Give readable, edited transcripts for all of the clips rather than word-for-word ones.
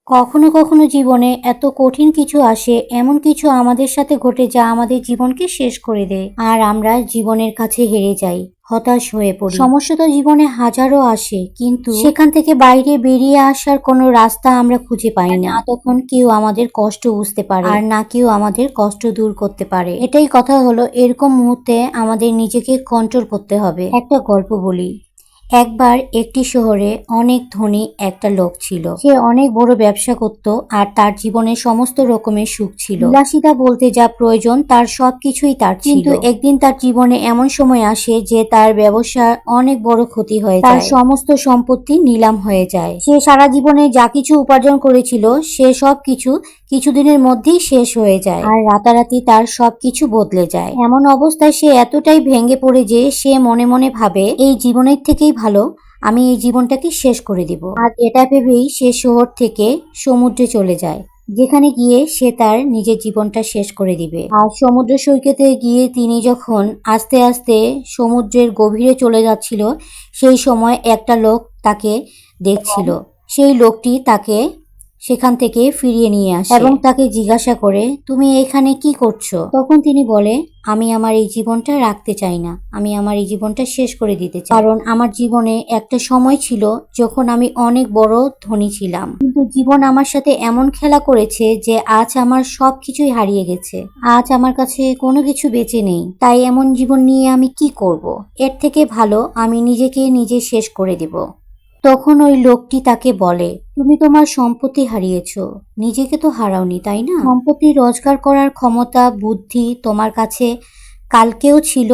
কখনো কখনো জীবনে এত কঠিন কিছু আসে, এমন কিছু আমাদের সাথে ঘটে যা আমাদের জীবনকে শেষ করে দেয়, আর আমরা জীবনের কাছে হেরে যাই, হতাশ হয়ে পড়ি। সমস্যা তো জীবনে হাজারো আসে, কিন্তু সেখান থেকে বাইরে বেরিয়ে আসার কোনো রাস্তা আমরা খুঁজে পাই না। তখন কেউ আমাদের কষ্ট বুঝতে পারে, আর না কেউ আমাদের কষ্ট দূর করতে পারে। এটাই কথা হলো, এরকম মুহূর্তে আমাদের নিজেকে কন্ট্রোল করতে হবে। একটা গল্প বলি। একবার একটি শহরে অনেক ধনী একটা লোক ছিল। সে অনেক বড় ব্যবসা করত, আর তার জীবনে সমস্ত রকমের সুখ ছিল। বিলাসিতা বলতে যা প্রয়োজন তার সবকিছুই তার ছিল। কিন্তু একদিন তার জীবনে এমন সময় আসে যে তার ব্যবসার অনেক বড় ক্ষতি হয়ে যায়। তার সমস্ত সম্পত্তি নিলাম হয়ে যায়। সে সারা জীবনে যা কিছু উপার্জন করেছিল সে সবকিছু কিছুদিনের মধ্যেই শেষ হয়ে যায়, আর রাতারাতি তার সবকিছু বদলে যায়। এমন অবস্থায় সে এতটাই ভেঙে পড়ে যে সে মনে মনে ভাবে, এই জীবনের থেকেই ভালো আমি এই জীবনটাকে শেষ করে দিব। আর এটা ভেবেই সে শহর থেকে সমুদ্রে চলে যায়, যেখানে গিয়ে সে তার নিজের জীবনটা শেষ করে দিবে। আর সমুদ্র সৈকতে গিয়ে তিনি যখন আস্তে আস্তে সমুদ্রের গভীরে চলে যাচ্ছিল, সেই সময় একটা লোক তাকে দেখছিল। সেই লোকটি তাকে সেখান থেকে ফিরিয়ে নিয়ে আসে এবং তাকে জিজ্ঞাসা করে, তুমি এখানে কি করছো? তখন তিনি বলে, আমি আমার এই জীবনটা রাখতে চাই না, আমি আমার এই জীবনটা শেষ করে দিতে চাই। কারণ আমার জীবনে একটা সময় ছিল যখন আমি অনেক বড় ধনী ছিলাম, কিন্তু জীবন আমার সাথে এমন খেলা করেছে যে আজ আমার সবকিছুই হারিয়ে গেছে। আজ আমার কাছে কোনো কিছু বেঁচে নেই। তাই এমন জীবন নিয়ে আমি কি করব? এর থেকে ভালো আমি নিজেকে নিজে শেষ করে দেব। তখন ওই লোকটি তাকে বলে, তুমি তোমার সম্পত্তি হারিয়েছো, নিজেকে তো হারাওনি, তাই না? সম্পত্তি রোজগার করার ক্ষমতা, বুদ্ধি তোমার কাছে কালকেও ছিল,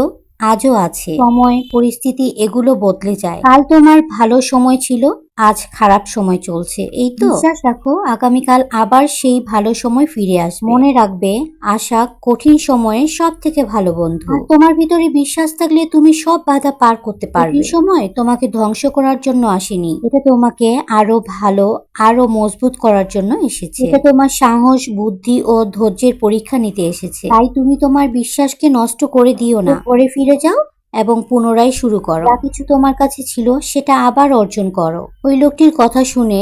আজও আছে। সময়, পরিস্থিতি এগুলো বদলে যায়। কাল তোমার ভালো সময় ছিল, আজ খারাপ সময় চলছে, এই তো। বিশ্বাস রাখো, আগামীকাল আবার সেই ভালো সময় ফিরে আসবে। মনে রাখবে, আশা কঠিন সময়ে সব থেকে ভালো বন্ধু। আর তোমার ভিতরে বিশ্বাস থাকলে তুমি সব বাধা পার করতে পারবে। এই সময় তোমাকে ধ্বংস করার জন্য আসেনি, এটা তোমাকে আরো ভালো, আরো মজবুত করার জন্য এসেছে। এটা তোমার সাহস, বুদ্ধি ও ধৈর্যের পরীক্ষা নিতে এসেছে। তাই তুমি তোমার বিশ্বাসকে নষ্ট করে দিও না, পরে ফিরে যাও এবং পুনরায় শুরু করো। যা কিছু তোমার কাছে ছিল সেটা আবার অর্জন করো। ওই লোকটির কথা শুনে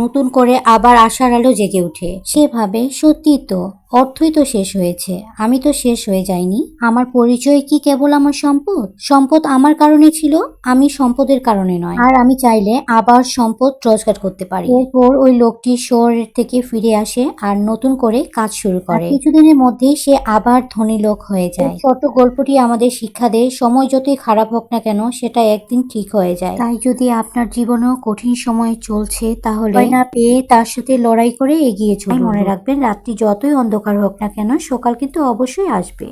নতুন করে আবার আশার আলো জেগে ওঠে। সে ভাবে, সত্যি তো, অর্থই তো শেষ হয়েছে, আমি তো শেষ হয়ে যাইনি। আমার পরিচয় কি কেবল আমার সম্পদ? সম্পদ আমার কারণে ছিল, আমি সম্পদের কারণে নয়। আর আমি চাইলে আবার সম্পদ রোজগার করতে পারি। এরপর ওই লোকটি শহরের থেকে ফিরে আসে আর নতুন করে কাজ শুরু করে। কিছুদিনের মধ্যেই সে আবার ধনী লোক হয়ে যায়। ছোট গল্পটি আমাদের শিক্ষা দেয়, সময় যতই খারাপ হোক না কেন সেটা একদিন ঠিক হয়ে যায়। তাই যদি আপনার জীবনেও কঠিন সময় চলছে, তাহলে না পেয়ে তার সাথে লড়াই করে এগিয়ে চলুন। মনে রাখবেন, রাত্রি যতই অন্ধকার হোক না কেন, সকাল কিন্তু অবশ্যই আসবে।